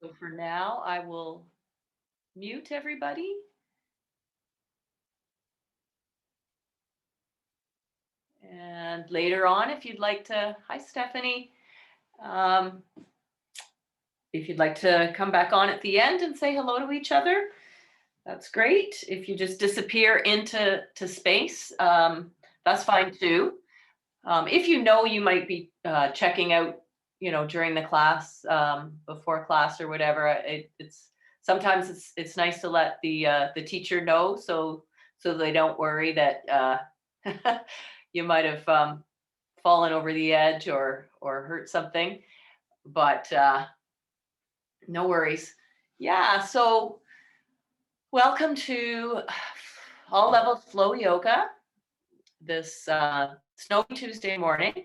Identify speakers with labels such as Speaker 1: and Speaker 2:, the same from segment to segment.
Speaker 1: So for now, I will mute everybody. And later on, if you'd like to, hi Stephanie, um, if you'd like to come back on at the end and say hello to each other, that's great. If you just disappear into space, that's fine too. If you know you might be checking out, during the class, before class or whatever, it's sometimes it's nice to let the teacher know so they don't worry that you might have fallen over the edge or hurt something. But no worries. Yeah. So welcome to All Levels Flow Yoga this snowy Tuesday morning.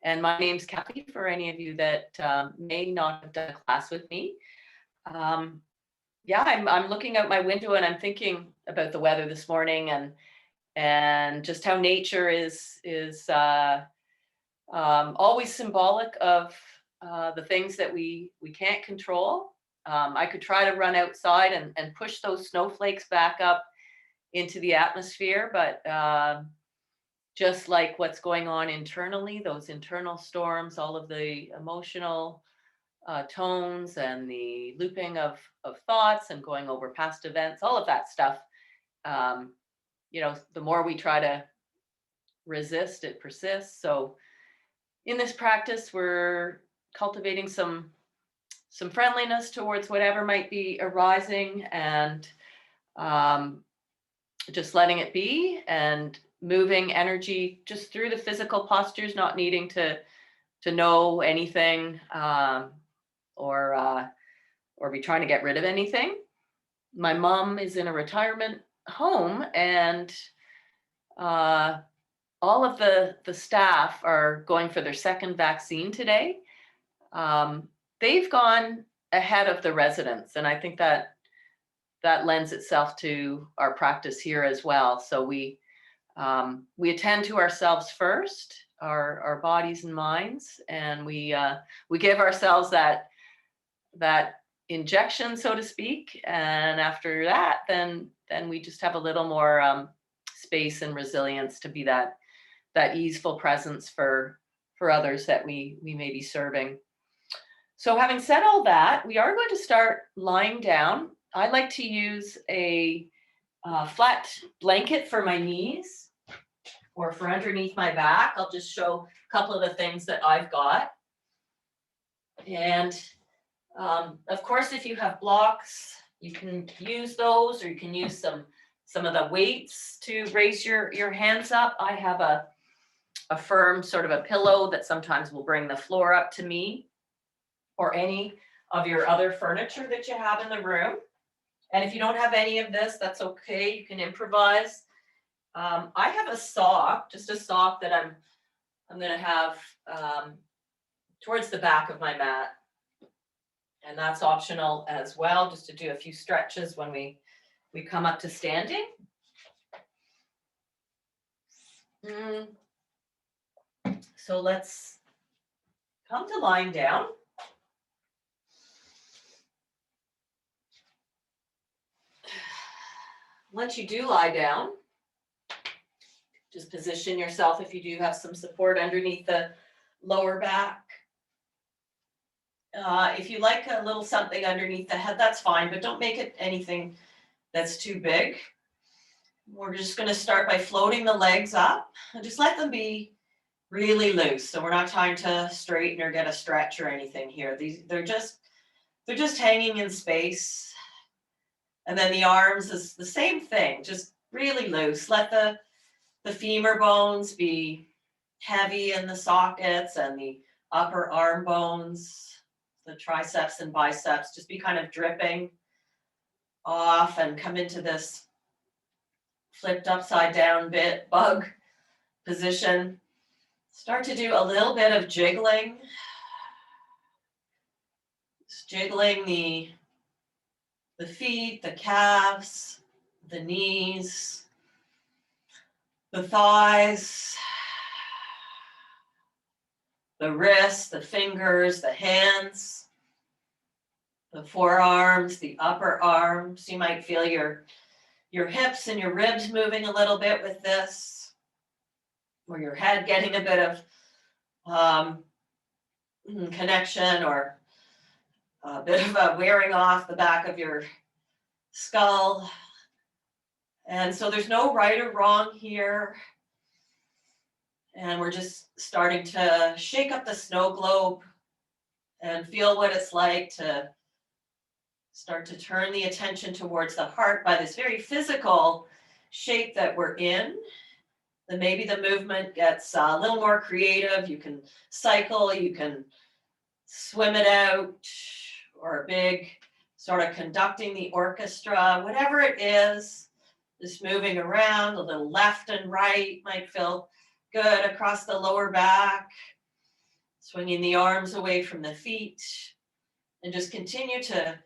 Speaker 1: And my name's Kathy, for any of you that may not have done a class with me. Yeah, I'm looking out my window and I'm thinking about the weather this morning and just how nature is always symbolic of the things that we can't control. I could try to run outside and push those snowflakes back up into the atmosphere, but just like what's going on internally, those internal storms, all of the emotional tones and the looping of thoughts and going over past events, all of that stuff. The more we try to resist, it persists. So in this practice, we're cultivating some friendliness towards whatever might be arising and just letting it be and moving energy just through the physical postures, not needing to know anything or be trying to get rid of anything. My mom is in a retirement home, and all of the staff are going for their second vaccine today. They've gone ahead of the residents, and I think that lends itself to our practice here as well. So we attend to ourselves first, our bodies and minds, and we give ourselves that injection, so to speak. And after that, then we just have a little more space and resilience to be that easeful presence for others that we may be serving. So having said all that, we are going to start lying down. I like to use a flat blanket for my knees or for underneath my back. I'll just show a couple of the things that I've got. And of course, if you have blocks, you can use those, or you can use some of the weights to raise your hands up. I have a firm sort of a pillow that sometimes will bring the floor up to me, or any of your other furniture that you have in the room. And if you don't have any of this, that's okay. You can improvise. I have a sock, just a sock that I'm going to have towards the back of my mat. And that's optional as well, just to do a few stretches when we come up to standing. So let's come to lying down. Once you do lie down, just position yourself if you do have some support underneath the lower back. If you like a little something underneath the head, that's fine, but don't make it anything that's too big. We're just going to start by floating the legs up and just let them be really loose. So we're not trying to straighten or get a stretch or anything here. They're just hanging in space. And then the arms is the same thing, just really loose. Let the femur bones be heavy in the sockets, and the upper arm bones, the triceps and biceps, just be kind of dripping off and come into this flipped upside down bug position. Start to do a little bit of jiggling. Just jiggling the feet, the calves, the knees, the thighs, the wrists, the fingers, the hands. The forearms, the upper arms. You might feel your hips and your ribs moving a little bit with this, or your head getting a bit of connection, or a bit of a wearing off the back of your skull. And so there's no right or wrong here. And we're just starting to shake up the snow globe and feel what it's like to start to turn the attention towards the heart by this very physical shape that we're in. Then maybe the movement gets a little more creative. You can cycle, you can swim it out, or a big sort of conducting the orchestra, whatever it is, just moving around a little left and right might feel good across the lower back, swinging the arms away from the feet, and just continue to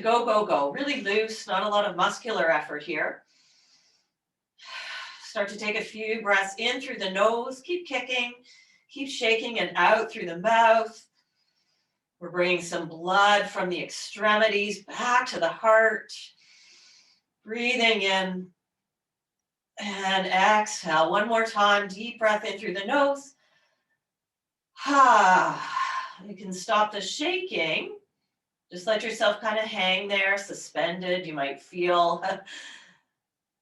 Speaker 1: go, go, go. Really loose, not a lot of muscular effort here. Start to take a few breaths in through the nose, keep kicking, keep shaking, and out through the mouth. We're bringing some blood from the extremities back to the heart. Breathing in and exhale. One more time, deep breath in through the nose. You can stop the shaking. Just let yourself kind of hang there, suspended. You might feel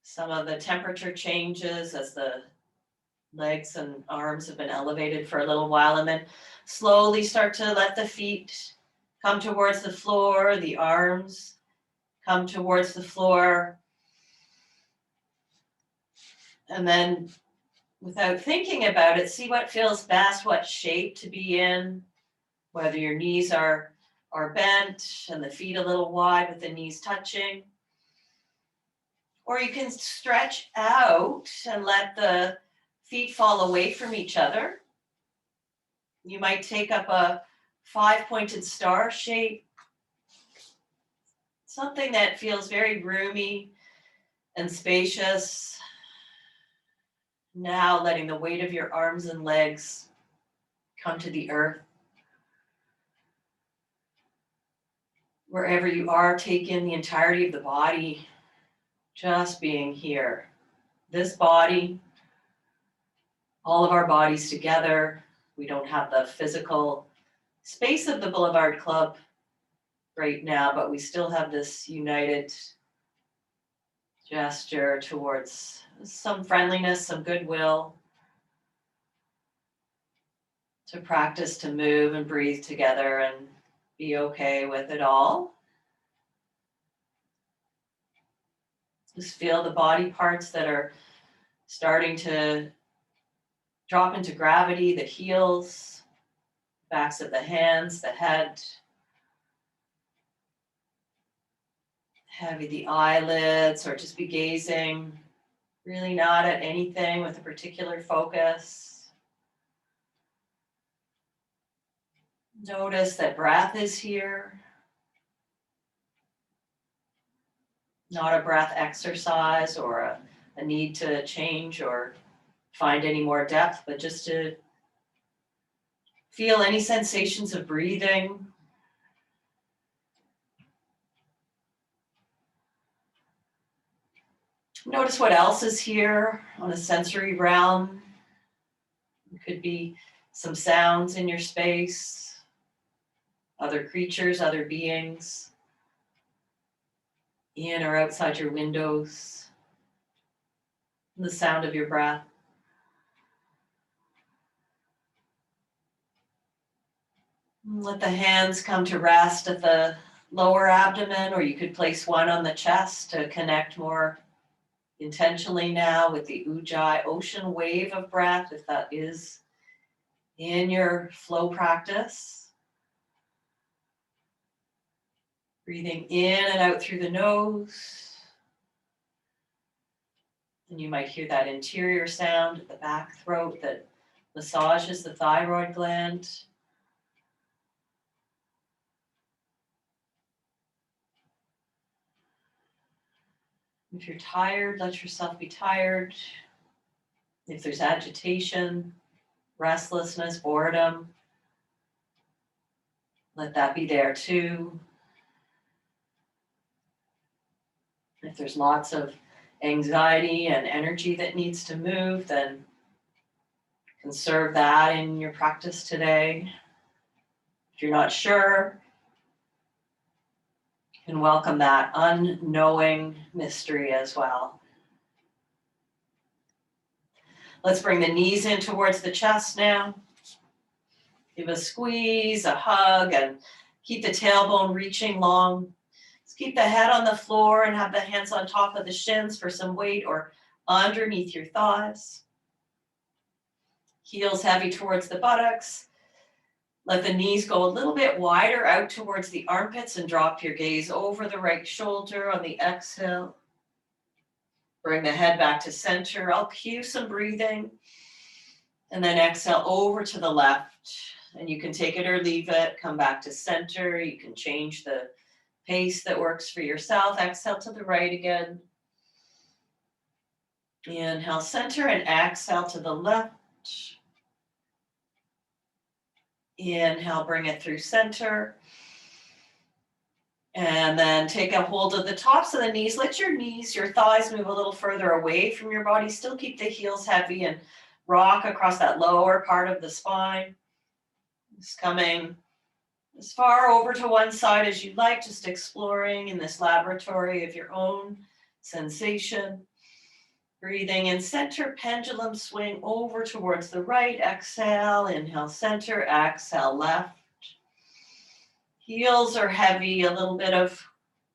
Speaker 1: some of the temperature changes as the legs and arms have been elevated for a little while, and then slowly start to let the feet come towards the floor, the arms come towards the floor. And then, without thinking about it, see what feels best, what shape to be in, whether your knees are bent and the feet a little wide with the knees touching. Or you can stretch out and let the feet fall away from each other. You might take up a 5-pointed star shape, something that feels very roomy and spacious. Now letting the weight of your arms and legs come to the earth. Wherever you are, take in the entirety of the body, just being here. This body, all of our bodies together. We don't have the physical space of the Boulevard Club right now, but we still have this united gesture towards some friendliness, some goodwill, to practice to move and breathe together and be okay with it all. Just feel the body parts that are starting to drop into gravity, the heels, backs of the hands, the head. Heavy the eyelids, or just be gazing, really not at anything with a particular focus. Notice that breath is here. Not a breath exercise or a need to change or find any more depth, but just to feel any sensations of breathing. Notice what else is here on a sensory realm. It could be some sounds in your space, other creatures, other beings, in or outside your windows, the sound of your breath. Let the hands come to rest at the lower abdomen, or you could place one on the chest to connect more intentionally now with the Ujjayi ocean wave of breath, if that is in your flow practice. Breathing in and out through the nose. And you might hear that interior sound at the back throat that massages the thyroid gland. If you're tired, let yourself be tired. If there's agitation, restlessness, boredom, let that be there too. If there's lots of anxiety and energy that needs to move, then conserve that in your practice today. If you're not sure, you can welcome that unknowing mystery as well. Let's bring the knees in towards the chest now. Give a squeeze, a hug, and keep the tailbone reaching long. Just keep the head on the floor and have the hands on top of the shins for some weight or underneath your thighs. Heels heavy towards the buttocks. Let the knees go a little bit wider out towards the armpits and drop your gaze over the right shoulder on the exhale. Bring the head back to center. I'll cue some breathing. And then exhale over to the left. And you can take it or leave it. Come back to center. You can change the pace that works for yourself. Exhale to the right again. Inhale, center, and exhale to the left. Inhale, bring it through center. And then take a hold of the tops of the knees. Let your knees, your thighs move a little further away from your body. Still keep the heels heavy and rock across that lower part of the spine. Just coming as far over to one side as you'd like, just exploring in this laboratory of your own sensation. Breathing in center, pendulum swing over towards the right. Exhale, inhale center, exhale left. Heels are heavy, a little bit of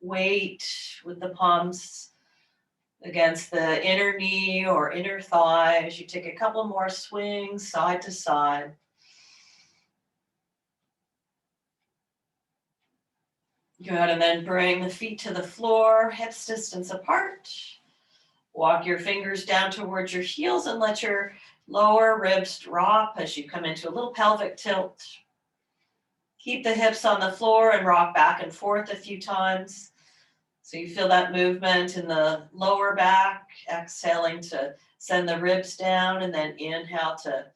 Speaker 1: weight with the palms against the inner knee or inner thigh as you take a couple more swings side to side. Good, and then bring the feet to the floor, hips distance apart. Walk your fingers down towards your heels and let your lower ribs drop as you come into a little pelvic tilt. Keep the hips on the floor and rock back and forth a few times. So you feel that movement in the lower back, exhaling to send the ribs down, and then inhale to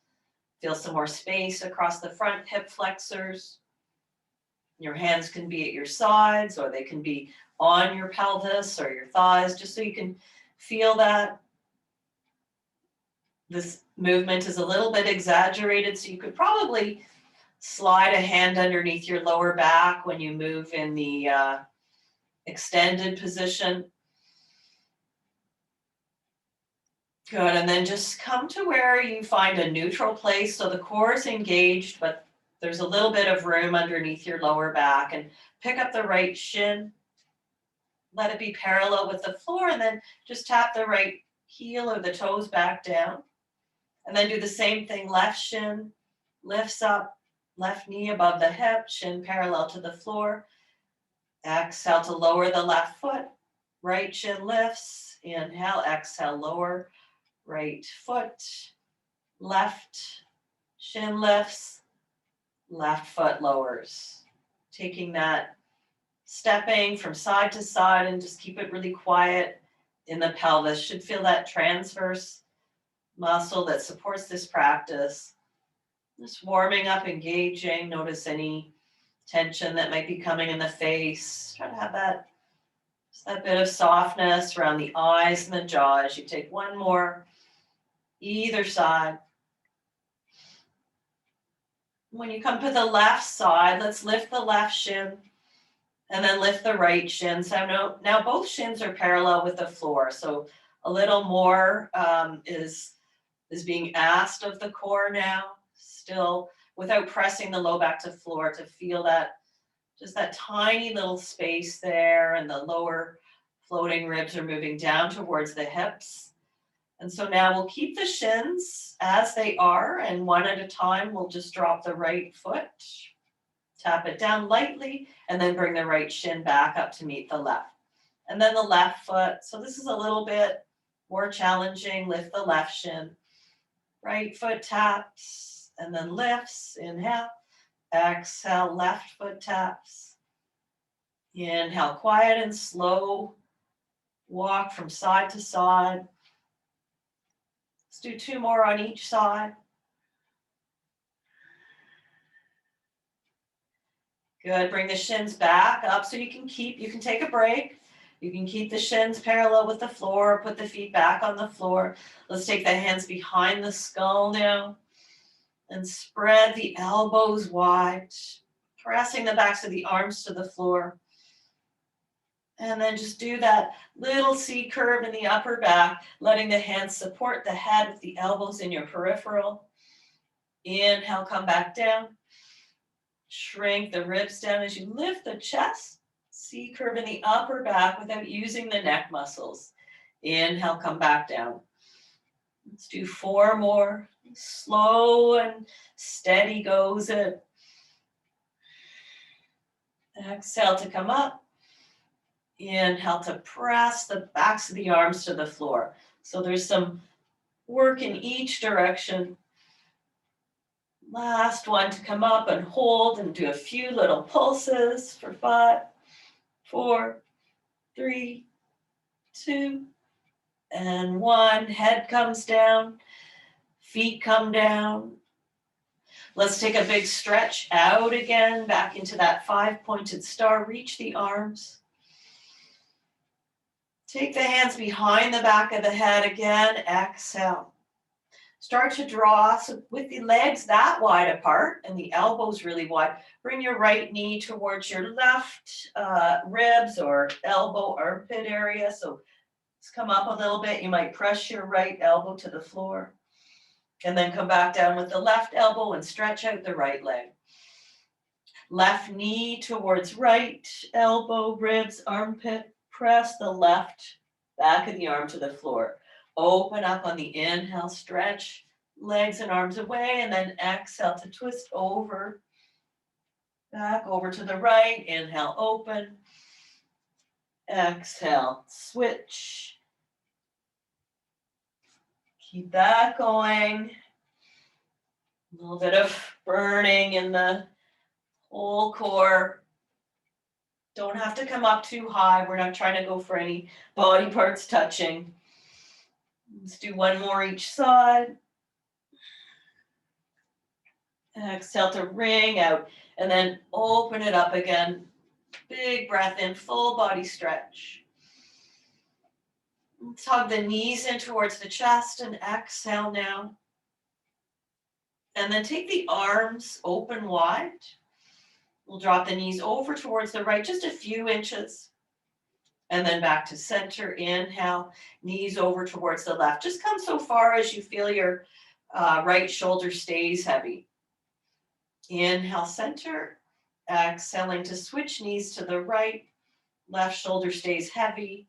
Speaker 1: feel some more space across the front hip flexors. Your hands can be at your sides, or they can be on your pelvis or your thighs, just so you can feel that. This movement is a little bit exaggerated, so you could probably slide a hand underneath your lower back when you move in the extended position. Good, and then just come to where you find a neutral place. So the core is engaged, but there's a little bit of room underneath your lower back, and pick up the right shin. Let it be parallel with the floor, and then just tap the right heel or the toes back down. And then do the same thing, left shin lifts up, left knee above the hip, shin parallel to the floor. Exhale to lower the left foot, right shin lifts. Inhale, exhale, lower, right foot, left shin lifts, left foot lowers. Taking that stepping from side to side and just keep it really quiet in the pelvis. Should feel that transverse muscle that supports this practice. Just warming up, engaging. Notice any tension that might be coming in the face. Try to have that, just that bit of softness around the eyes and the jaw as you take one more, either side. When you come to the left side, let's lift the left shin and then lift the right shin. So now both shins are parallel with the floor. So a little more is being asked of the core now, still without pressing the low back to floor, to feel that, just that tiny little space there, and the lower floating ribs are moving down towards the hips. And so now we'll keep the shins as they are, and one at a time we'll just drop the right foot, tap it down lightly, and then bring the right shin back up to meet the left. And then the left foot. So this is a little bit more challenging. Lift the left shin. Right foot taps and then lifts. Inhale. Exhale, left foot taps. Inhale, quiet and slow. Walk from side to side. Let's do two more on each side. Good, bring the shins back up so you can take a break.
Speaker 2: You can keep the shins parallel with the floor, put the feet back on the floor. Let's take the hands behind the skull now and spread the elbows wide, pressing the backs of the arms to the floor. And then just do that little C curve in the upper back, letting the hands support the head with the elbows in your peripheral. Inhale, come back down. Shrink the ribs down as you lift the chest. C curve in the upper back without using the neck muscles. Inhale, come back down. Let's do 4 more. Slow and steady goes it. Exhale to come up. Inhale to press the backs of the arms to the floor. So there's some work in each direction. Last one to come up and hold and do a few little pulses for 5, 4, 3, 2, and 1. Head comes down, feet come down. Let's take a big stretch out again, back into that 5-pointed star. Reach the arms. Take the hands behind the back of the head again. Exhale. Start to draw, so with the legs that wide apart and the elbows really wide, bring your right knee towards your left ribs or elbow armpit area. So let's come up a little bit. You might press your right elbow to the floor and then come back down with the left elbow and stretch out the right leg. Left knee towards right elbow, ribs, armpit. Press the left back of the arm to the floor. Open up on the inhale, stretch legs and arms away, and then exhale to twist over, back over to the right. Inhale, open. Exhale, switch. Keep that going. A little bit of burning in the whole core. Don't have to come up too high. We're not trying to go for any body parts touching. Let's do 1 more each side. Exhale to wring out and then open it up again. Big breath in, full body stretch. Let's hug the knees in towards the chest and exhale now. And then take the arms open wide. We'll drop the knees over towards the right, just a few inches. And then back to center. Inhale, knees over towards the left. Just come so far as you feel your right shoulder stays heavy. Inhale, center. Exhaling to switch knees to the right. Left shoulder stays heavy.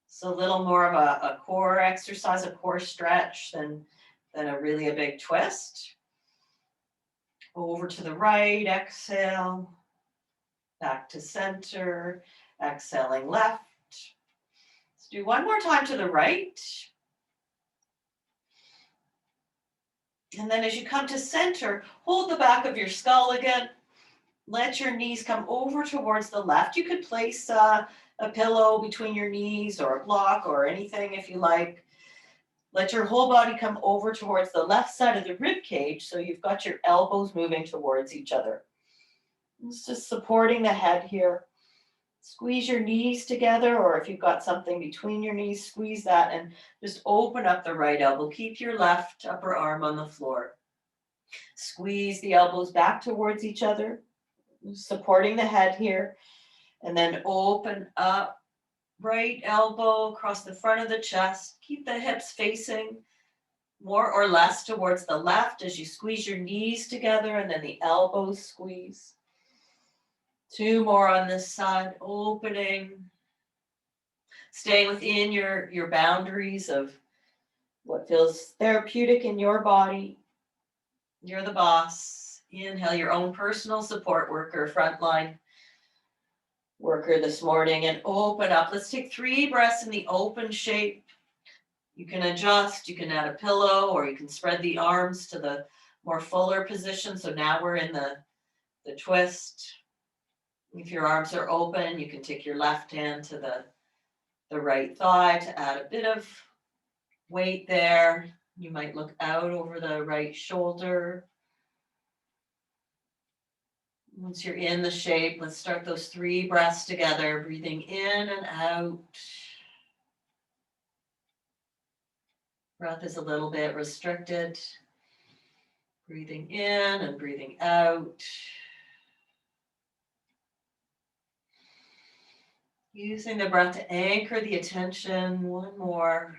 Speaker 2: So a little more of a core exercise, a core stretch than a really a big twist. Over to the right, exhale. Back to center. Exhaling left. Let's do 1 more time to the right. And then as you come to center, hold the back of your skull again. Let your knees come over towards the left. You could place a pillow between your knees or a block or anything if you like. Let your whole body come over towards the left side of the rib cage so you've got your elbows moving towards each other. It's just supporting the head here. Squeeze your knees together, or if you've got something between your knees, squeeze that and just open up the right elbow. Keep your left upper arm on the floor. Squeeze the elbows back towards each other, supporting the head here. And then open up, right elbow across the front of the chest. Keep the hips facing more or less towards the left as you squeeze your knees together and then the elbows squeeze. 2 more on this side, opening. Staying within your boundaries of what feels therapeutic in your body. You're the boss. Inhale, your own personal support worker, frontline worker this morning, and open up. Let's take 3 breaths in the open shape. You can adjust, you can add a pillow, or you can spread the arms to the more fuller position. So now we're in the twist. If your arms are open, you can take your left hand to the right thigh to add a bit of weight there. You might look out over the right shoulder. Once you're in the shape, let's start those 3 breaths together, breathing in and out. Breath is a little bit restricted. Breathing in and breathing out. Using the breath to anchor the attention. One more.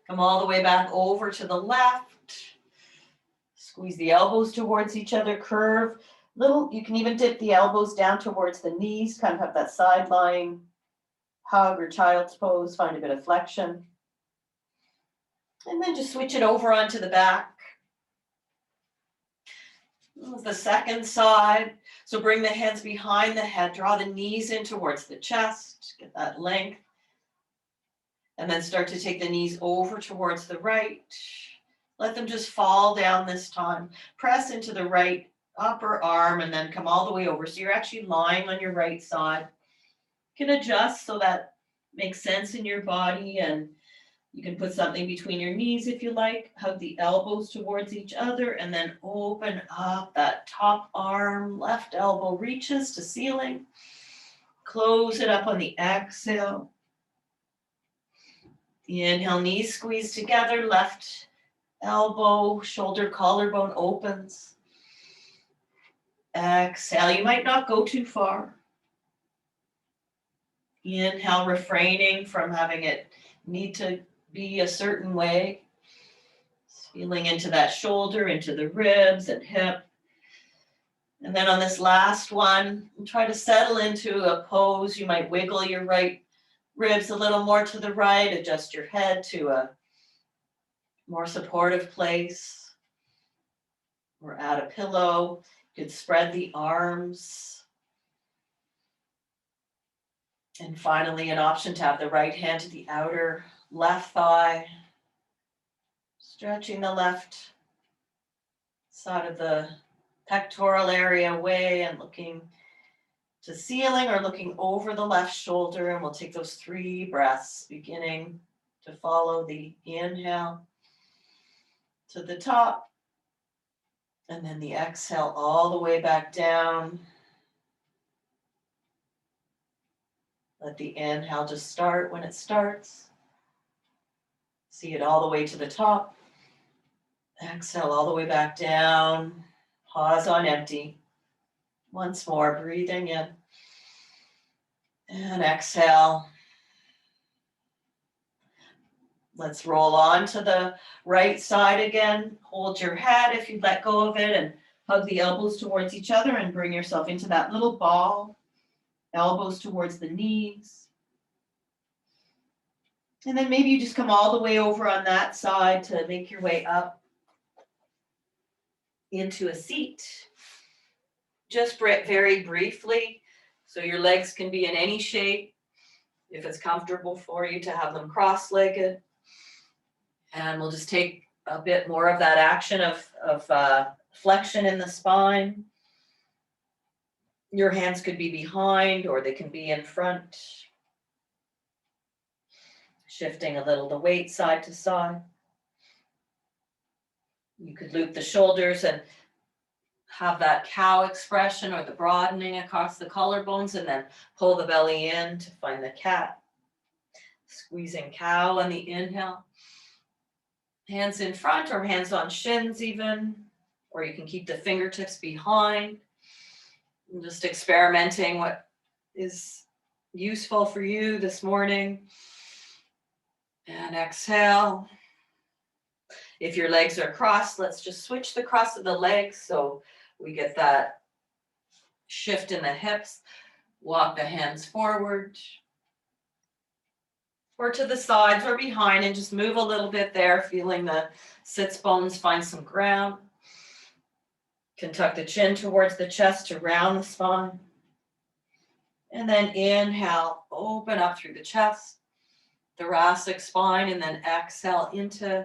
Speaker 2: Come all the way back over to the left. Squeeze the elbows towards each other, curve. You can even dip the elbows down towards the knees, kind of have that side lying hug or child's pose, find a bit of flexion. And then just switch it over onto the back. The second side. So bring the hands behind the head, draw the knees in towards the chest, get that length. And then start to take the knees over towards the right. Let them just fall down this time. Press into the right upper arm and then come all the way over. So you're actually lying on your right side. You can adjust so that makes sense in your body, and you can put something between your knees if you like. Hug the elbows towards each other and then open up that top arm. Left elbow reaches to ceiling. Close it up on the exhale. Inhale, knees squeeze together, left elbow, shoulder, collarbone opens. Exhale, you might not go too far. Inhale, refraining from having it need to be a certain way. Feeling into that shoulder, into the ribs and hip. And then on this last one, try to settle into a pose. You might wiggle your right ribs a little more to the right, adjust your head to a more supportive place, or add a pillow. You could spread the arms. And finally, an option to have the right hand to the outer left thigh, stretching the left side of the pectoral area away and looking to ceiling or looking over the left shoulder. And we'll take those 3 breaths, beginning to follow the inhale to the top, and then the exhale all the way back down. Let the inhale just start when it starts. See it all the way to the top. Exhale all the way back down. Pause on empty. Once more, breathing in. And exhale. Let's roll on to the right side again. Hold your head if you let go of it and hug the elbows towards each other and bring yourself into that little ball. Elbows towards the knees. And then maybe you just come all the way over on that side to make your way up into a seat. Just very briefly. So your legs can be in any shape. If it's comfortable for you to have them cross-legged. And we'll just take a bit more of that action of flexion in the spine. Your hands could be behind or they can be in front. Shifting a little the weight side to side. You could loop the shoulders and have that cow expression or the broadening across the collarbones, and then pull the belly in to find the cat. Squeezing cow on the inhale. Hands in front or hands on shins even, or you can keep the fingertips behind. And just experimenting what is useful for you this morning. And exhale. If your legs are crossed, let's just switch the cross of the legs so we get that shift in the hips. Walk the hands forward or to the sides or behind, and just move a little bit there, feeling the sits bones find some ground. Can tuck the chin towards the chest to round the spine. And then inhale, open up through the chest, thoracic spine, and then exhale into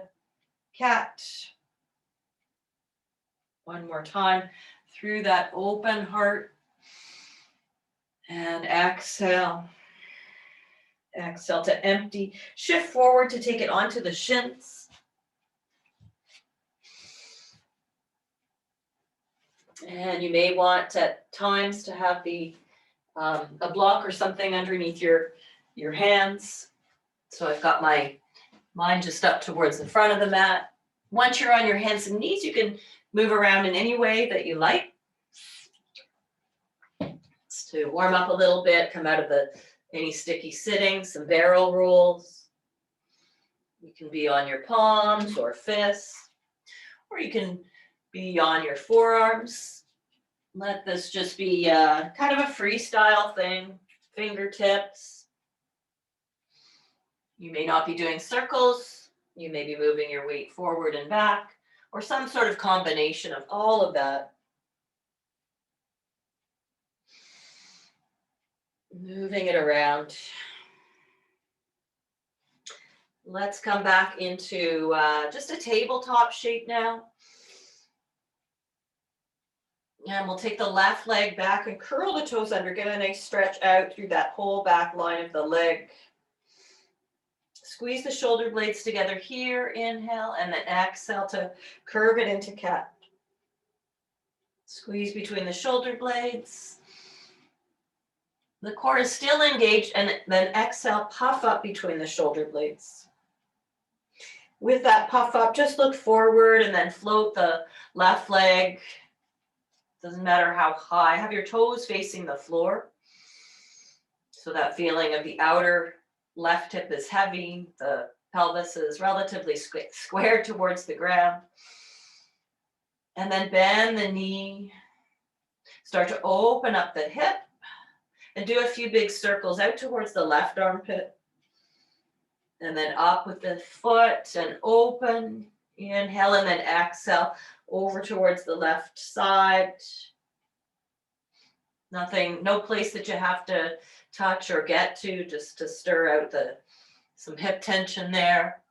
Speaker 2: cat. One more time through that open heart. And exhale. Exhale to empty. Shift forward to take it onto the shins.
Speaker 1: And you may want at times to have a block or something underneath your hands. So I've got mine just up towards the front of the mat. Once you're on your hands and knees, you can move around in any way that you like. Just to warm up a little bit, come out of any sticky sitting, some barrel rolls. You can be on your palms or fists, or you can be on your forearms. Let this just be kind of a freestyle thing, fingertips. You may not be doing circles. You may be moving your weight forward and back, or some sort of combination of all of that. Moving it around. Let's come back into just a tabletop shape now. And we'll take the left leg back and curl the toes under. Get a nice stretch out through that whole back line of the leg. Squeeze the shoulder blades together here. Inhale, and then exhale to curve it into cat. Squeeze between the shoulder blades. The core is still engaged, and then exhale, puff up between the shoulder blades. With that puff up, just look forward and then float the left leg. Doesn't matter how high. Have your toes facing the floor. So that feeling of the outer left hip is heavy. The pelvis is relatively square towards the ground. And then bend the knee. Start to open up the hip. And do a few big circles out towards the left armpit. And then up with the foot and open. Inhale and then exhale over towards the left side. Nothing, no place that you have to touch or get to, just to stir out some hip tension there.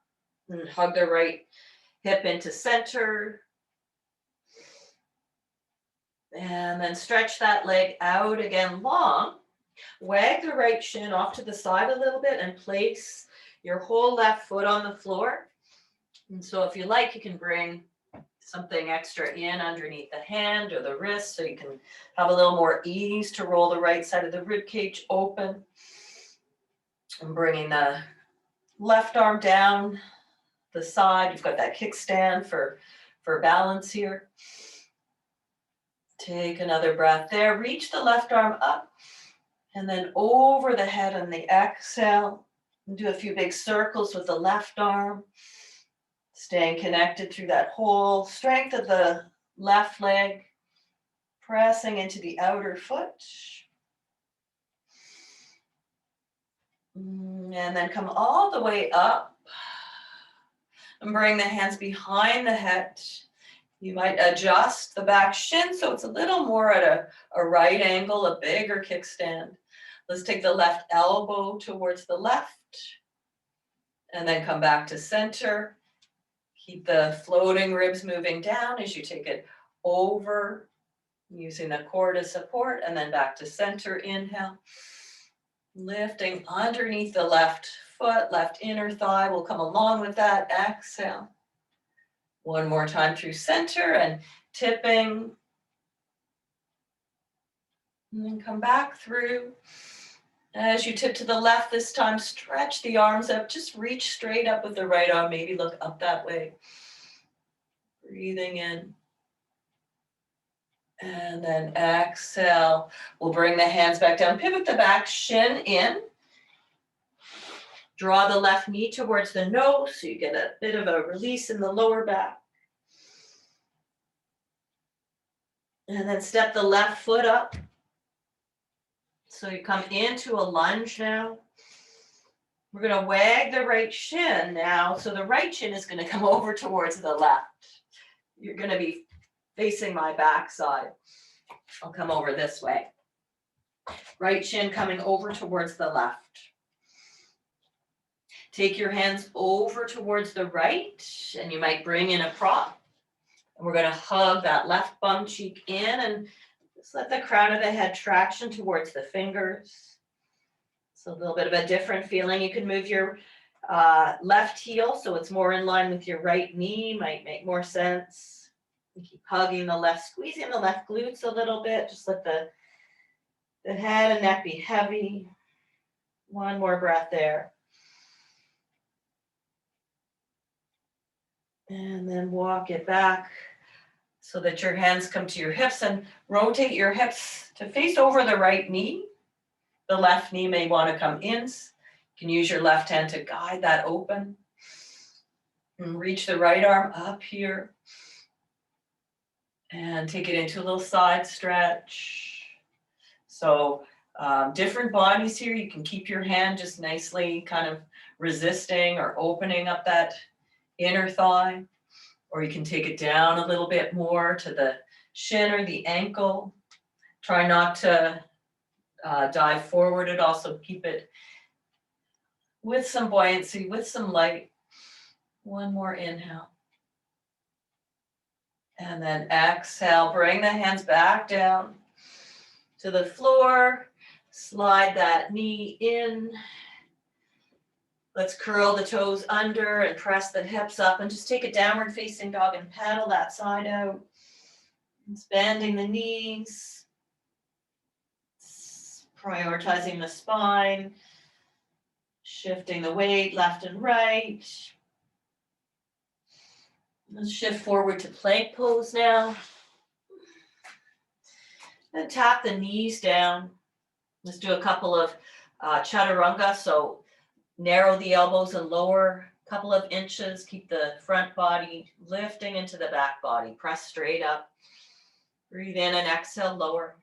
Speaker 1: And hug the right hip into center. And then stretch that leg out again long. Wag the right shin off to the side a little bit and place your whole left foot on the floor. And so if you like, you can bring something extra in underneath the hand or the wrist so you can have a little more ease to roll the right side of the rib cage open. And bringing the left arm down the side. You've got that kickstand for balance here. Take another breath there. Reach the left arm up. And then over the head on the exhale, and do a few big circles with the left arm, staying connected through that whole strength of the left leg, pressing into the outer foot. And then come all the way up and bring the hands behind the head. You might adjust the back shin so it's a little more at a right angle, a bigger kickstand. Let's take the left elbow towards the left and then come back to center. Keep the floating ribs moving down as you take it over, using the core to support, and then back to center. Inhale. Lifting underneath the left foot, left inner thigh will come along with that. Exhale. One more time through center and tipping. And then come back through. As you tip to the left this time, stretch the arms up. Just reach straight up with the right arm. Maybe look up that way. Breathing in. And then exhale. We'll bring the hands back down. Pivot the back shin in. Draw the left knee towards the nose so you get a bit of a release in the lower back. And then step the left foot up. So you come into a lunge now. We're going to wag the right shin now. So the right shin is going to come over towards the left. You're going to be facing my backside. I'll come over this way. Right shin coming over towards the left. Take your hands over towards the right, and you might bring in a prop. And we're going to hug that left bum cheek in and just let the crown of the head traction towards the fingers. It's a little bit of a different feeling. You can move your left heel so it's more in line with your right knee, might make more sense.
Speaker 2: And keep hugging the left, squeezing the left glutes a little bit. Just let the head and neck be heavy. One more breath there. And then walk it back so that your hands come to your hips, and rotate your hips to face over the right knee. The left knee may want to come in. You can use your left hand to guide that open. And reach the right arm up here. And take it into a little side stretch. So different bodies here. You can keep your hand just nicely kind of resisting or opening up that inner thigh. Or you can take it down a little bit more to the shin or the ankle. Try not to dive forward at all, so keep it with some buoyancy, with some light. One more inhale. And then exhale, bring the hands back down to the floor. Slide that knee in. Let's curl the toes under and press the hips up, and just take a downward facing dog and paddle that side out. It's bending the knees, prioritizing the spine, shifting the weight left and right. Let's shift forward to plank pose now. And tap the knees down. Let's do a couple of chaturanga. So narrow the elbows and lower a couple of inches. Keep the front body lifting into the back body. Press straight up. Breathe in and exhale, lower.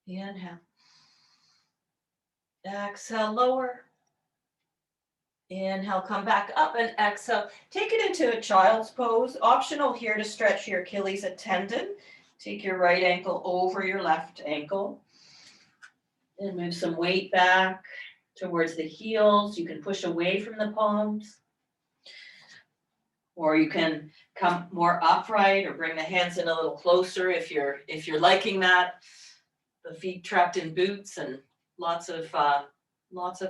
Speaker 2: Inhale. Exhale, lower. Inhale, come back up and exhale. Take it into a child's pose. Optional here to stretch your Achilles tendon. Take your right ankle over your left ankle. And move some weight back towards the heels. You can push away from the palms. Or you can come more upright or bring the hands in a little closer if you're liking that. The feet trapped in boots and lots of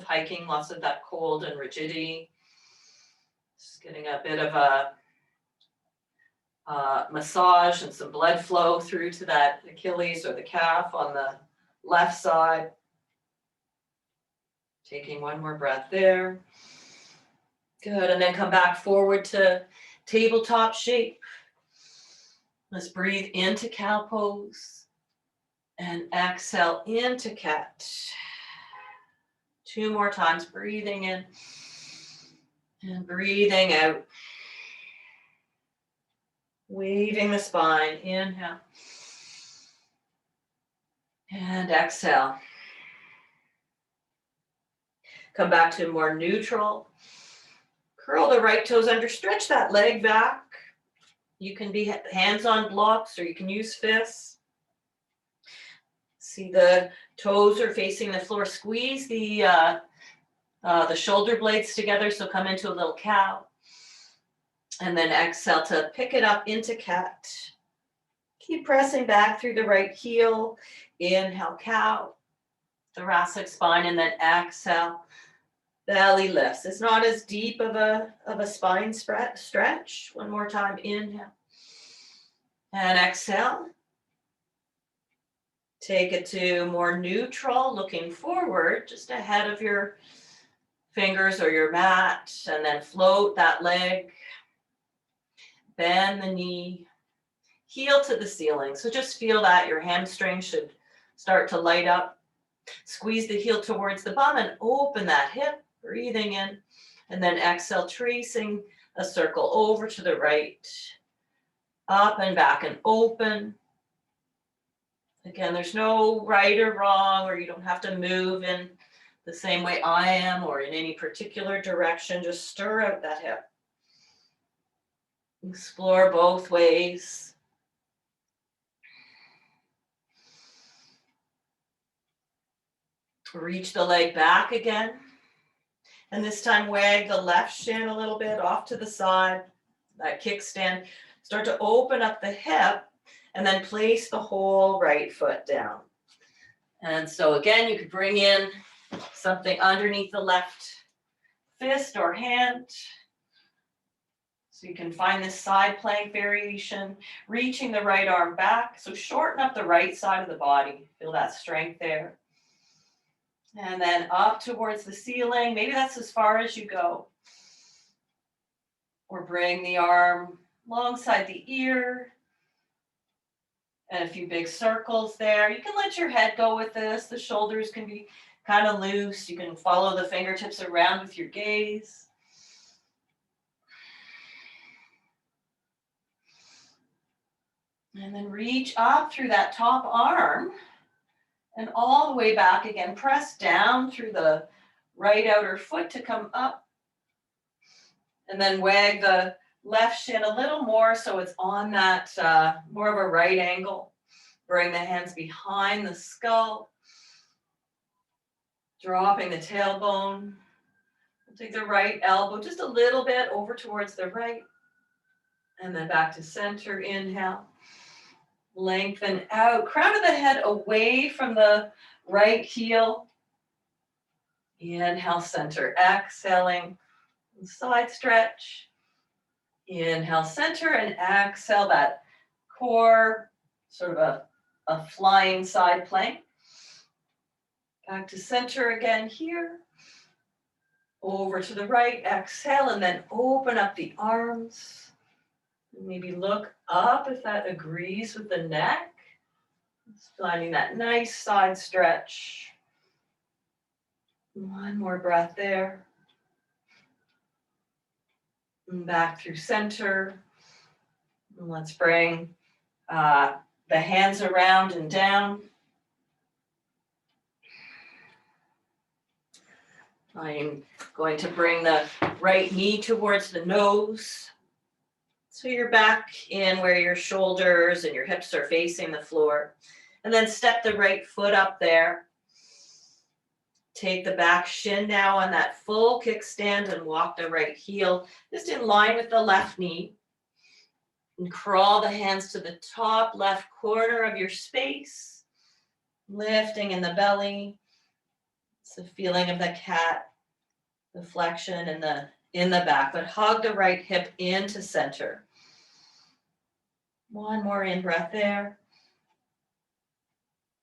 Speaker 2: hiking, lots of that cold and rigidity. Just getting a bit of a massage and some blood flow through to that Achilles or the calf on the left side. Taking one more breath there. Good, and then come back forward to tabletop shape. Let's breathe into cow pose and exhale into cat. 2 more times, breathing in and breathing out. Waving the spine, inhale. And exhale. Come back to more neutral. Curl the right toes under, stretch that leg back. You can be hands on blocks or you can use fists. See the toes are facing the floor. Squeeze the shoulder blades together, so come into a little cow. And then exhale to pick it up into cat. Keep pressing back through the right heel. Inhale, cow. Thoracic spine, and then exhale. Belly lifts. It's not as deep of a spine stretch. One more time, inhale. And exhale. Take it to more neutral, looking forward, just ahead of your fingers or your mat, and then float that leg. Bend the knee. Heel to the ceiling. So just feel that your hamstring should start to light up. Squeeze the heel towards the bum and open that hip. Breathing in, and then exhale, tracing a circle over to the right, up and back and open. Again, there's no right or wrong, or you don't have to move in the same way I am or in any particular direction. Just stir out that hip. Explore both ways. Reach the leg back again. And this time wag the left shin a little bit off to the side, that kickstand. Start to open up the hip and then place the whole right foot down. And so again, you could bring in something underneath the left fist or hand. So you can find this side plank variation, reaching the right arm back. So shorten up the right side of the body. Feel that strength there. And then up towards the ceiling. Maybe that's as far as you go. Or bring the arm alongside the ear. And a few big circles there. You can let your head go with this. The shoulders can be kind of loose. You can follow the fingertips around with your gaze. And then reach up through that top arm and all the way back again. Press down through the right outer foot to come up. And then wag the left shin a little more so it's on that more of a right angle. Bring the hands behind the skull. Dropping the tailbone. Take the right elbow just a little bit over towards the right. And then back to center, inhale. Lengthen out, crown of the head away from the right heel. Inhale, center, exhaling, side stretch. Inhale, center, and exhale that core, sort of a flying side plank. Back to center again here. Over to the right, exhale, and then open up the arms. Maybe look up if that agrees with the neck. Just finding that nice side stretch. One more breath there. And back through center. And let's bring the hands around and down. I'm going to bring the right knee towards the nose. So you're back in where your shoulders and your hips are facing the floor. And then step the right foot up there. Take the back shin now on that full kickstand and walk the right heel just in line with the left knee. And crawl the hands to the top left corner of your space. Lifting in the belly. It's the feeling of the cat, the flexion in the back. But hug the right hip into center. One more in breath there.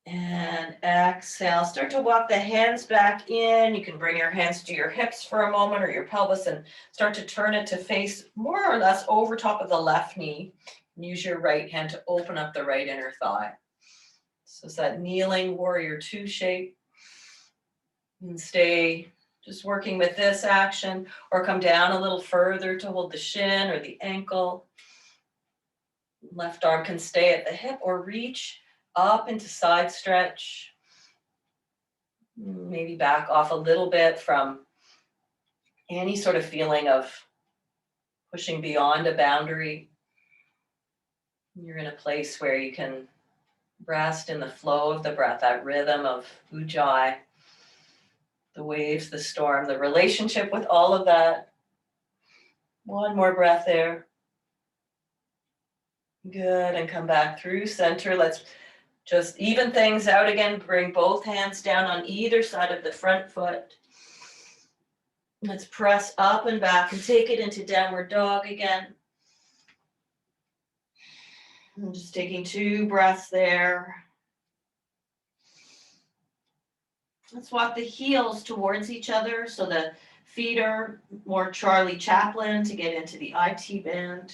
Speaker 2: And exhale. Start to walk the hands back in. You can bring your hands to your hips for a moment or your pelvis and start to turn it to face more or less over top of the left knee. And use your right hand to open up the right inner thigh. So it's that kneeling warrior two shape. And stay just working with this action or come down a little further to hold the shin or the ankle. Left arm can stay at the hip or reach up into side stretch. Maybe back off a little bit from any sort of feeling of pushing beyond a boundary. You're in a place where you can rest in the flow of the breath, that rhythm of ujjayi, the waves, the storm, the relationship with all of that. One more breath there. Good, and come back through center. Let's just even things out again. Bring both hands down on either side of the front foot. Let's press up and back and take it into downward dog again. I'm just taking 2 breaths there. Let's walk the heels towards each other so the feet are more Charlie Chaplin to get into the IT band.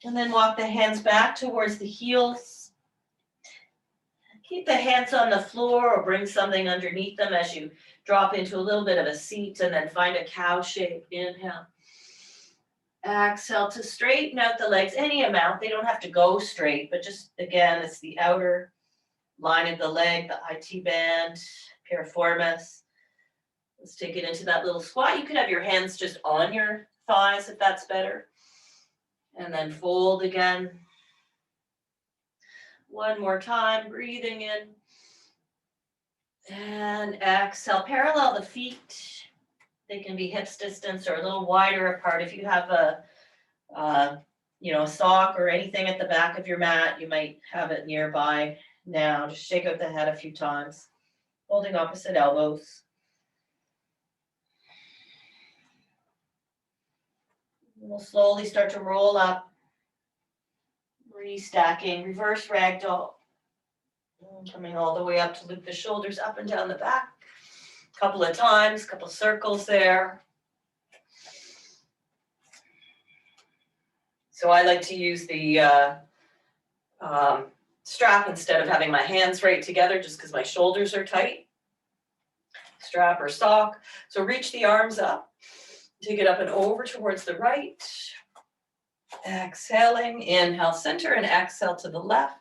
Speaker 2: And then walk the hands back towards the heels. Keep the hands on the floor or bring something underneath them as you drop into a little bit of a seat and then find a cow shape. Inhale. Exhale to straighten out the legs any amount. They don't have to go straight, but just again, it's the outer line of the leg, the IT band, piriformis. Let's take it into that little squat. You can have your hands just on your thighs if that's better. And then fold again. One more time, breathing in. And exhale, parallel the feet. They can be hips distance or a little wider apart. If you have a sock or anything at the back of your mat, you might have it nearby now. Just shake out the head a few times, holding opposite elbows. We'll slowly start to roll up, restacking, reverse ragdoll. Coming all the way up to loop the shoulders up and down the back. Couple of times, couple circles there. So I like to use the strap instead of having my hands right together just because my shoulders are tight. Strap or sock. So reach the arms up. Take it up and over towards the right. Exhaling, inhale center and exhale to the left.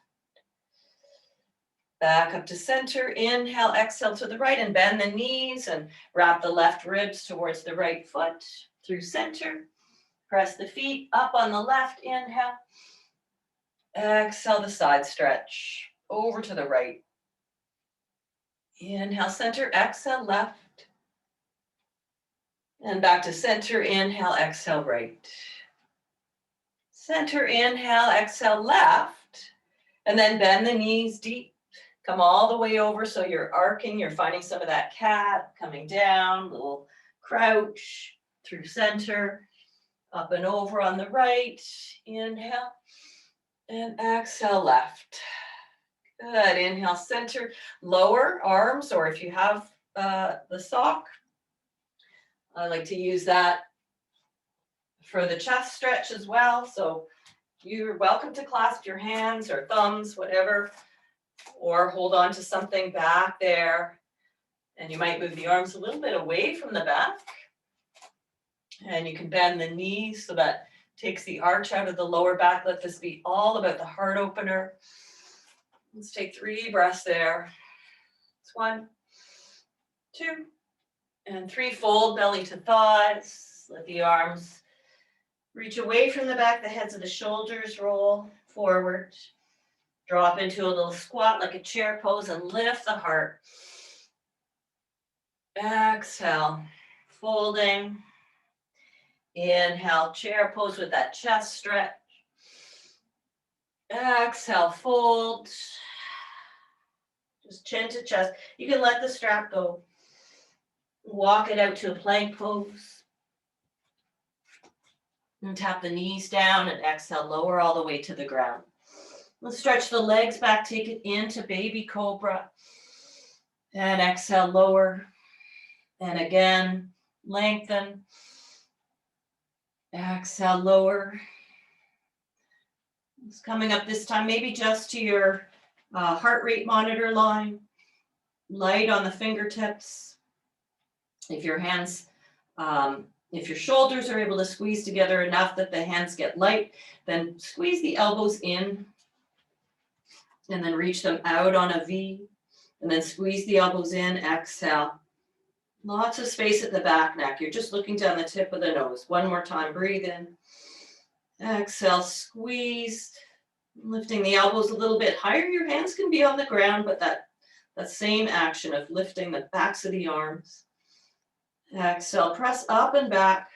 Speaker 2: Back up to center, inhale, exhale to the right and bend the knees and wrap the left ribs towards the right foot through center. Press the feet up on the left, inhale. Exhale the side stretch over to the right. Inhale center, exhale left. And back to center, inhale, exhale right. Center, inhale, exhale left. And then bend the knees deep. Come all the way over so you're arcing, you're finding some of that cat coming down, little crouch through center, up and over on the right, inhale, and exhale left. Good, inhale center, lower arms, or if you have the sock, I like to use that for the chest stretch as well. So you're welcome to clasp your hands or thumbs, whatever, or hold on to something back there. And you might move the arms a little bit away from the back. And you can bend the knees so that takes the arch out of the lower back. Let this be all about the heart opener. Let's take 3 breaths there. It's 1, 2, and 3. Fold belly to thighs. Let the arms reach away from the back. The heads of the shoulders roll forward. Drop into a little squat like a chair pose and lift the heart. Exhale, folding. Inhale, chair pose with that chest stretch. Exhale, fold. Just chin to chest. You can let the strap go. Walk it out to a plank pose. And tap the knees down and exhale, lower all the way to the ground. Let's stretch the legs back, take it into baby cobra. And exhale, lower. And again, lengthen. Exhale, lower. It's coming up this time, maybe just to your heart rate monitor line. Light on the fingertips. If your hands, if your shoulders are able to squeeze together enough that the hands get light, then squeeze the elbows in. And then reach them out on a V. And then squeeze the elbows in, exhale. Lots of space at the back neck. You're just looking down the tip of the nose. One more time, breathe in. Exhale, squeeze. Lifting the elbows a little bit higher. Your hands can be on the ground, but that same action of lifting the backs of the arms. Exhale, press up and back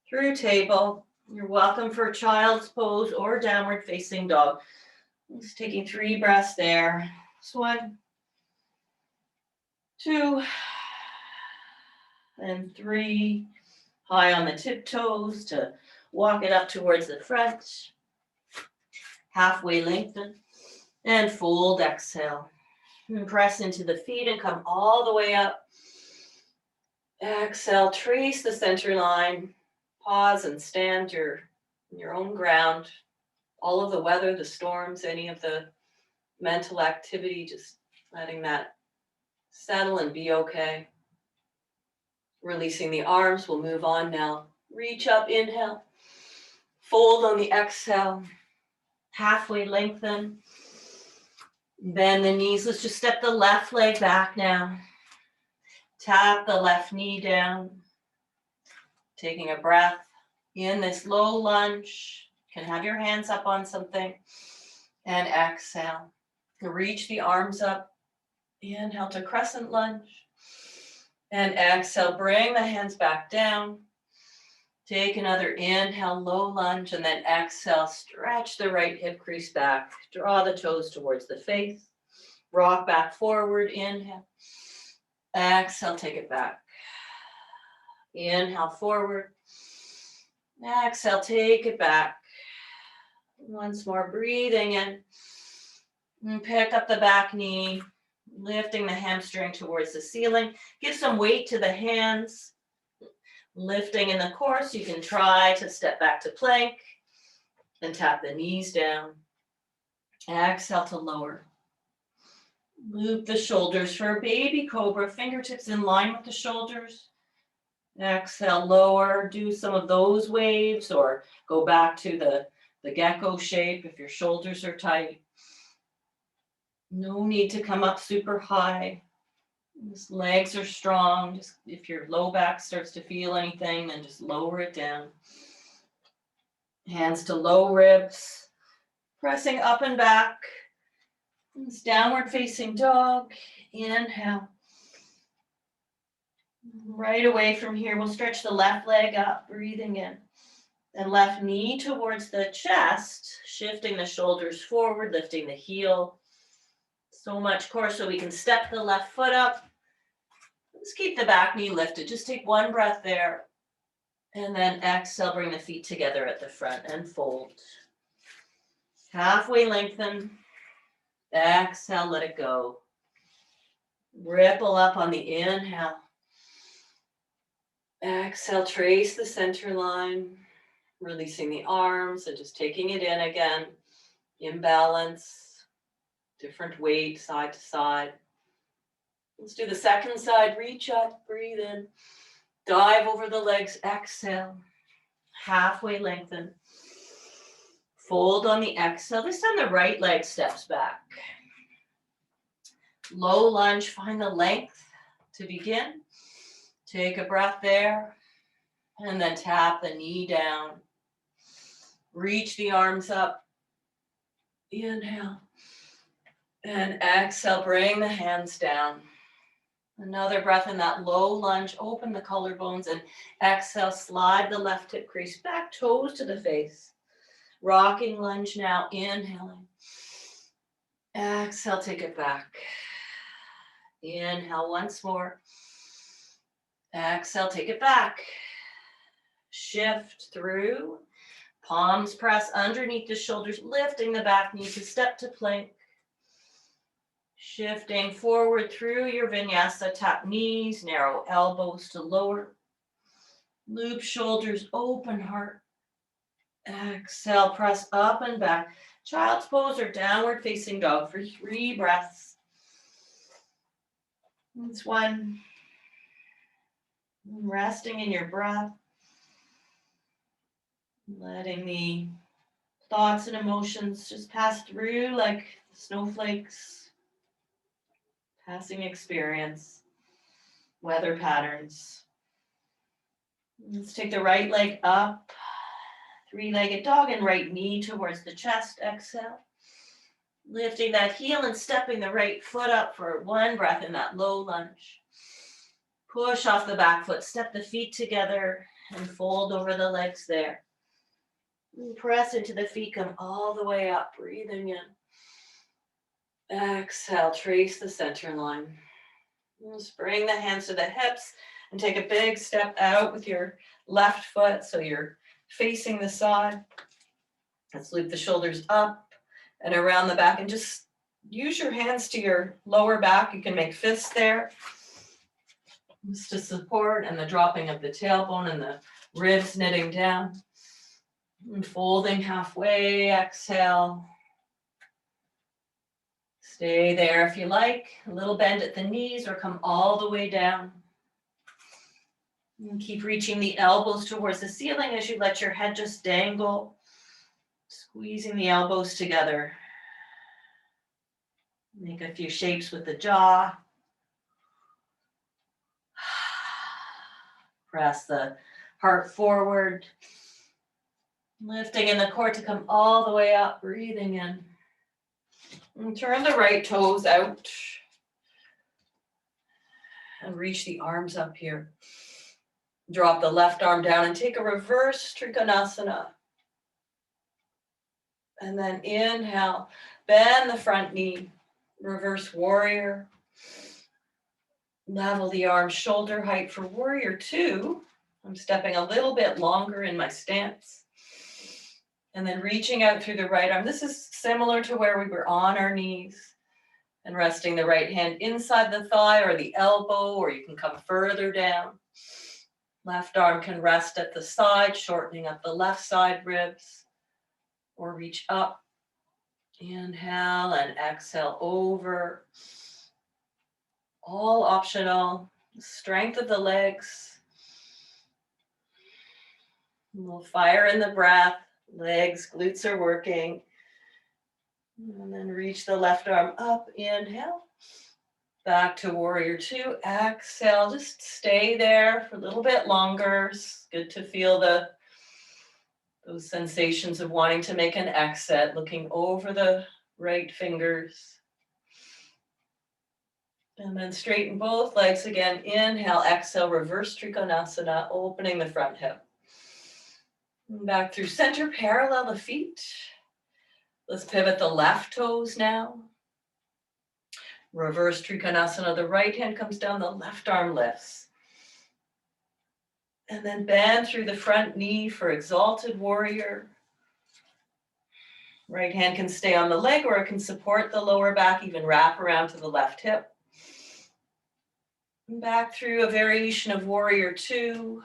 Speaker 2: through table. You're welcome for child's pose or downward facing dog. Just taking 3 breaths there. It's 1, 2, and 3. High on the tiptoes to walk it up towards the front. Halfway lengthen. And fold, exhale. And press into the feet and come all the way up. Exhale, trace the center line. Pause and stand your own ground. All of the weather, the storms, any of the mental activity, just letting that settle and be okay. Releasing the arms, we'll move on now. Reach up, inhale. Fold on the exhale. Halfway lengthen. Bend the knees. Let's just step the left leg back now. Tap the left knee down. Taking a breath in this low lunge. You can have your hands up on something. And exhale. Reach the arms up. Inhale to crescent lunge. And exhale, bring the hands back down. Take another inhale, low lunge, and then exhale, stretch the right hip crease back. Draw the toes towards the face. Rock back forward, inhale. Exhale, take it back. Inhale, forward. Exhale, take it back. Once more, breathing in. And pick up the back knee, lifting the hamstring towards the ceiling. Give some weight to the hands. Lifting in the core, so you can try to step back to plank and tap the knees down. Exhale to lower. Loop the shoulders for a baby cobra, fingertips in line with the shoulders. Exhale, lower, do some of those waves or go back to the gecko shape if your shoulders are tight. No need to come up super high. These legs are strong. Just if your low back starts to feel anything, then just lower it down. Hands to low ribs, pressing up and back. This downward facing dog. Inhale. Right away from here, we'll stretch the left leg up, breathing in. Then left knee towards the chest, shifting the shoulders forward, lifting the heel. So much core, so we can step the left foot up. Let's keep the back knee lifted. Just take one breath there. And then exhale, bring the feet together at the front and fold. Halfway lengthen. Exhale, let it go. Ripple up on the inhale. Exhale, trace the center line. Releasing the arms and just taking it in again. Imbalance. Different weight, side to side. Let's do the second side. Reach up, breathe in. Dive over the legs, exhale. Halfway lengthen. Fold on the exhale. This time the right leg steps back. Low lunge, find the length to begin. Take a breath there. And then tap the knee down. Reach the arms up. Inhale. And exhale, bring the hands down. Another breath in that low lunge. Open the collarbones and exhale, slide the left hip crease back, toes to the face. Rocking lunge now, inhaling. Exhale, take it back. Inhale once more. Exhale, take it back. Shift through. Palms press underneath the shoulders, lifting the back knee to step to plank. Shifting forward through your vinyasa, tap knees, narrow elbows to lower. Loop shoulders, open heart. Exhale, press up and back. Child's pose or downward facing dog for 3 breaths. That's one. Resting in your breath. Letting the thoughts and emotions just pass through like snowflakes. Passing experience. Weather patterns. Let's take the right leg up. 3-legged dog and right knee towards the chest. Exhale. Lifting that heel and stepping the right foot up for 1 breath in that low lunge. Push off the back foot. Step the feet together and fold over the legs there. And press into the feet. Come all the way up. Breathing in. Exhale. Trace the center line. Just bring the hands to the hips and take a big step out with your left foot so you're facing the side. Let's loop the shoulders up and around the back and just use your hands to your lower back. You can make fists there. Just to support and the dropping of the tailbone and the ribs knitting down. And folding halfway, exhale. Stay there if you like. A little bend at the knees or come all the way down. And keep reaching the elbows towards the ceiling as you let your head just dangle. Squeezing the elbows together. Make a few shapes with the jaw. Press the heart forward. Lifting in the core to come all the way up, breathing in. And turn the right toes out. And reach the arms up here. Drop the left arm down and take a reverse Trikanasana. And then inhale, bend the front knee, reverse warrior. Level the arms shoulder height for warrior 2.
Speaker 1: I'm stepping a little bit longer in my stance. And then reaching out through the right arm. This is similar to where we were on our knees. And resting the right hand inside the thigh or the elbow, or you can come further down. Left arm can rest at the side, shortening up the left side ribs, or reach up. Inhale and exhale over. All optional. Strength of the legs. A little fire in the breath. Legs, glutes are working. And then reach the left arm up. Inhale. Back to warrior two. Exhale. Just stay there for a little bit longer. It's good to feel those sensations of wanting to make an exit, looking over the right fingers. And then straighten both legs again. Inhale, exhale, reverse Triconasana, opening the front hip. Back through center, parallel the feet. Let's pivot the left toes now. Reverse Trikonasana, the right hand comes down, the left arm lifts. And then bend through the front knee for exalted warrior. Right hand can stay on the leg or it can support the lower back, even wrap around to the left hip. And back through a variation of warrior two.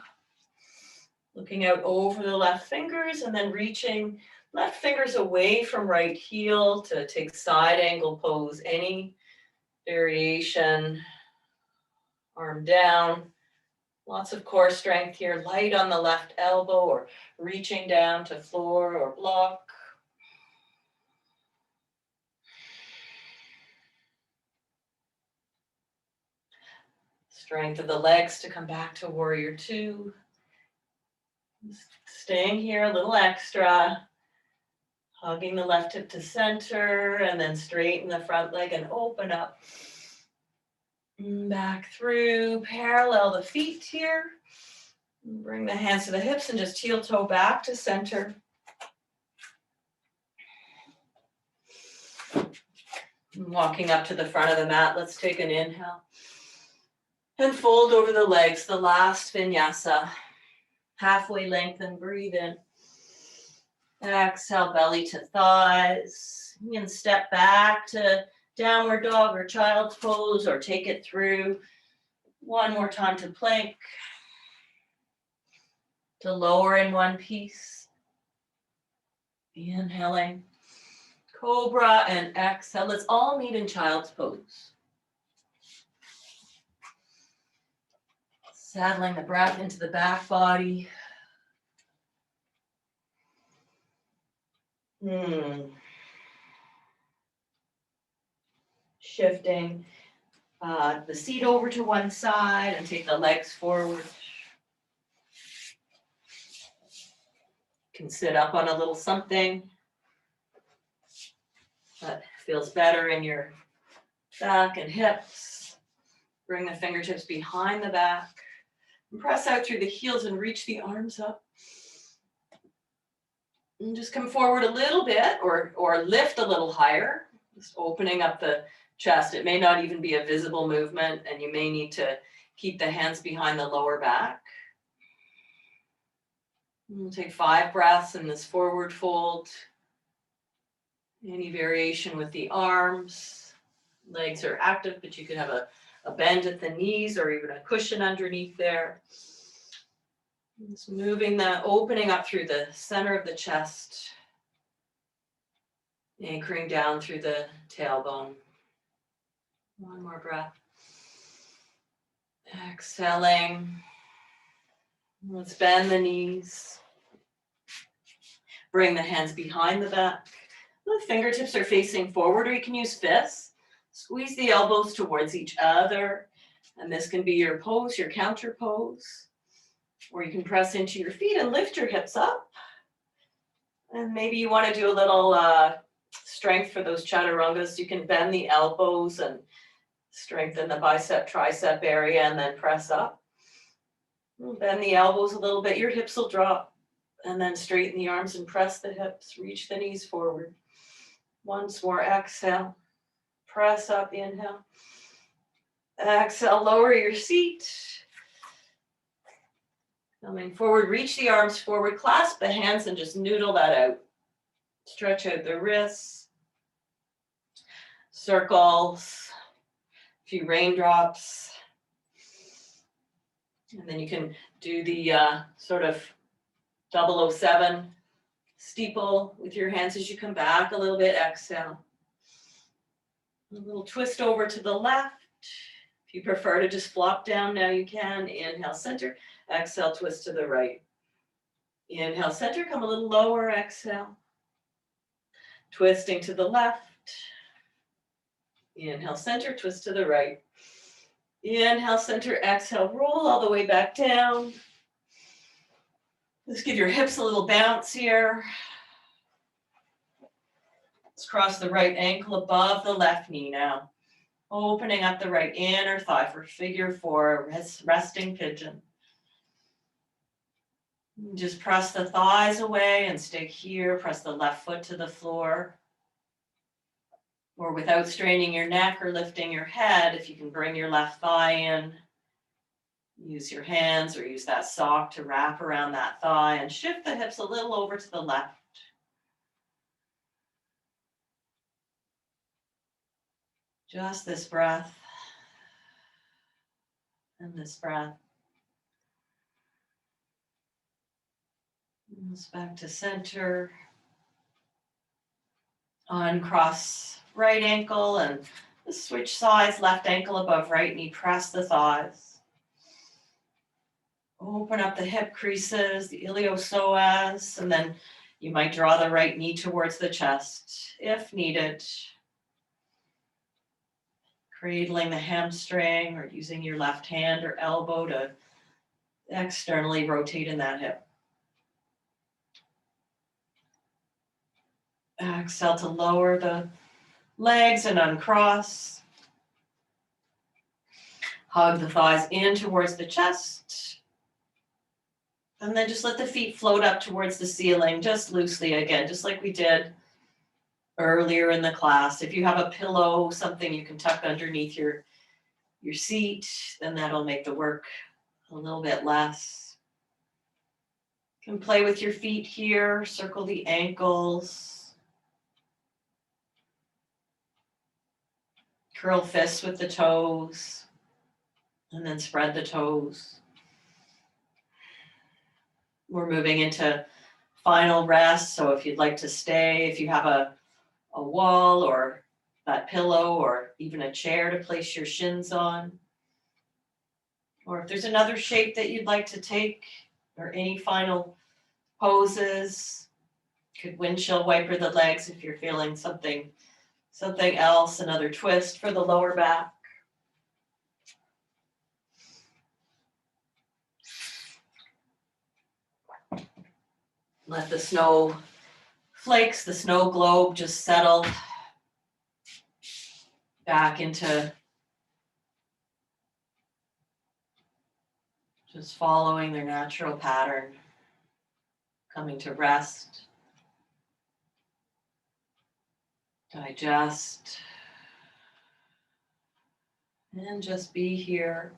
Speaker 1: Looking out over the left fingers and then reaching left fingers away from right heel to take side angle pose. Any variation, arm down. Lots of core strength here. Light on the left elbow or reaching down to floor or block. Strength of the legs to come back to warrior two. Staying here a little extra. Hugging the left hip to center and then straighten the front leg and open up. Back through, parallel the feet here. Bring the hands to the hips and just heel toe back to center. Walking up to the front of the mat, let's take an inhale. And fold over the legs, the last vinyasa. Halfway lengthen, breathe in. Exhale, belly to thighs. You can step back to downward dog or child's pose or take it through. One more time to plank. To lower in one piece. Inhaling. Cobra and exhale. Let's all meet in child's pose. Saddling the breath into the back body. Shifting the seat over to one side and take the legs forward. You can sit up on a little something that feels better in your back and hips. Bring the fingertips behind the back. And press out through the heels and reach the arms up. And just come forward a little bit or lift a little higher. Just opening up the chest. It may not even be a visible movement and you may need to keep the hands behind the lower back. We'll take 5 breaths in this forward fold. Any variation with the arms. Legs are active, but you could have a bend at the knees or even a cushion underneath there. Just moving the opening up through the center of the chest. Anchoring down through the tailbone. One more breath. Exhaling. Let's bend the knees. Bring the hands behind the back. The fingertips are facing forward, or you can use fists. Squeeze the elbows towards each other. And this can be your pose, your counter pose. Or you can press into your feet and lift your hips up. And maybe you want to do a little strength for those chaturangas. You can bend the elbows and strengthen the bicep, tricep area and then press up. Bend the elbows a little bit. Your hips will drop. And then straighten the arms and press the hips. Reach the knees forward. Once more, exhale. Press up, inhale. Exhale, lower your seat. Coming forward, reach the arms forward, clasp the hands and just noodle that out. Stretch out the wrists. Circles, a few raindrops. And then you can do the sort of 007 steeple with your hands as you come back a little bit. Exhale. A little twist over to the left. If you prefer to just flop down, now you can. Inhale, center. Exhale, twist to the right. Inhale, center. Come a little lower. Exhale. Twisting to the left. Inhale, center. Twist to the right. Inhale, center. Exhale, roll all the way back down. Let's give your hips a little bounce here. Let's cross the right ankle above the left knee now. Opening up the right inner thigh for figure four, resting pigeon. Just press the thighs away and stay here. Press the left foot to the floor. Or without straining your neck or lifting your head, if you can bring your left thigh in, use your hands or use that sock to wrap around that thigh and shift the hips a little over to the left. Just this breath and this breath. Back to center. Uncross right ankle and switch sides, left ankle above right knee, press the thighs. Open up the hip creases, the iliopsoas, and then you might draw the right knee towards the chest if needed. Cradling the hamstring or using your left hand or elbow to externally rotate in that hip. Exhale to lower the legs and uncross. Hug the thighs in towards the chest. And then just let the feet float up towards the ceiling, just loosely again, just like we did earlier in the class. If you have a pillow, something you can tuck underneath your seat, then that'll make the work a little bit less. You can play with your feet here, circle the ankles. Curl fists with the toes, and then spread the toes. We're moving into final rest, so if you'd like to stay, if you have a wall or that pillow or even a chair to place your shins on, or if there's another shape that you'd like to take, or any final poses, could windshield wiper the legs if you're feeling something else, another twist for the lower back. Let the snow flakes, the snow globe just settle back into just following their natural pattern, coming to rest, digest, and just be here.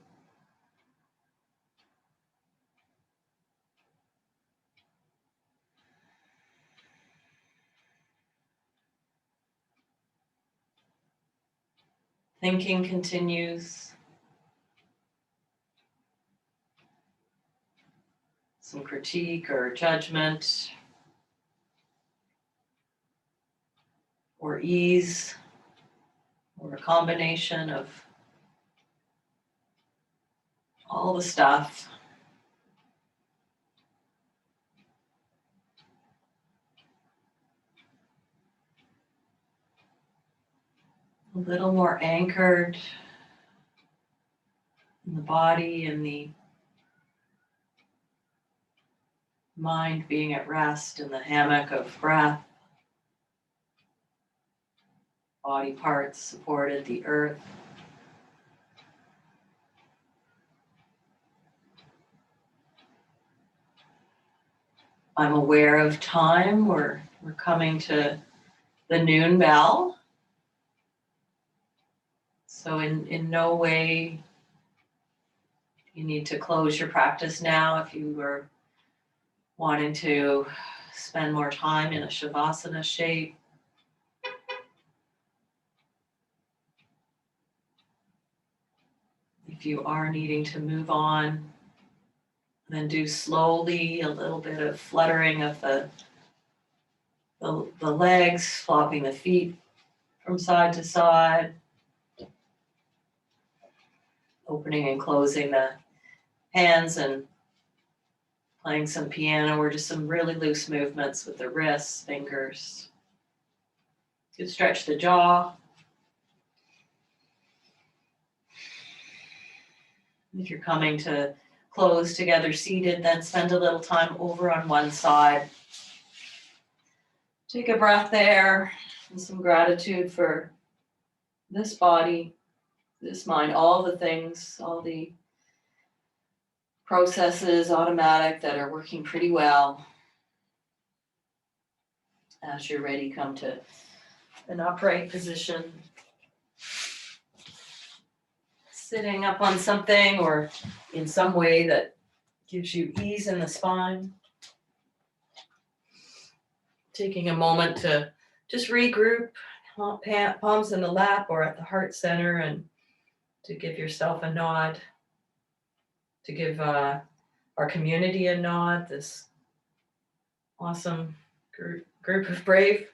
Speaker 1: Thinking continues. Some critique or judgment or ease or a combination of all the stuff. A little more anchored in the body and the mind being at rest in the hammock of breath. Body parts supported the earth. I'm aware of time. We're coming to the noon bell. So in no way You need to close your practice now if you were wanting to spend more time in a Shavasana shape. If you are needing to move on, then do slowly a little bit of fluttering of the legs, flopping the feet from side to side, opening and closing the hands and playing some piano or just some really loose movements with the wrists, fingers. You could stretch the jaw. If you're coming to close together seated, then spend a little time over on one side. Take a breath there and some gratitude for this body, this mind, all the things, all the processes, automatic, that are working pretty well. As you're ready, come to an upright position. Sitting up on something or in some way that gives you ease in the spine. Taking a moment to just regroup, palms in the lap or at the heart center, and to give yourself a nod, to give our community a nod, this awesome group of brave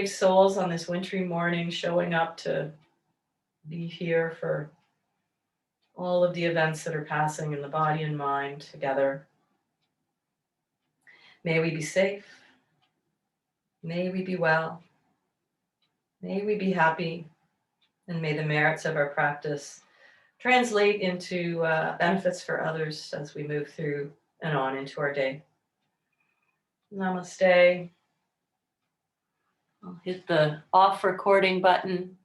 Speaker 1: souls on this wintry morning, showing up to be here for all of the events that are passing in the body and mind together. May we be safe. May we be well. May we be happy. And may the merits of our practice translate into benefits for others as we move through and on into our day. Namaste. I'll hit the off recording button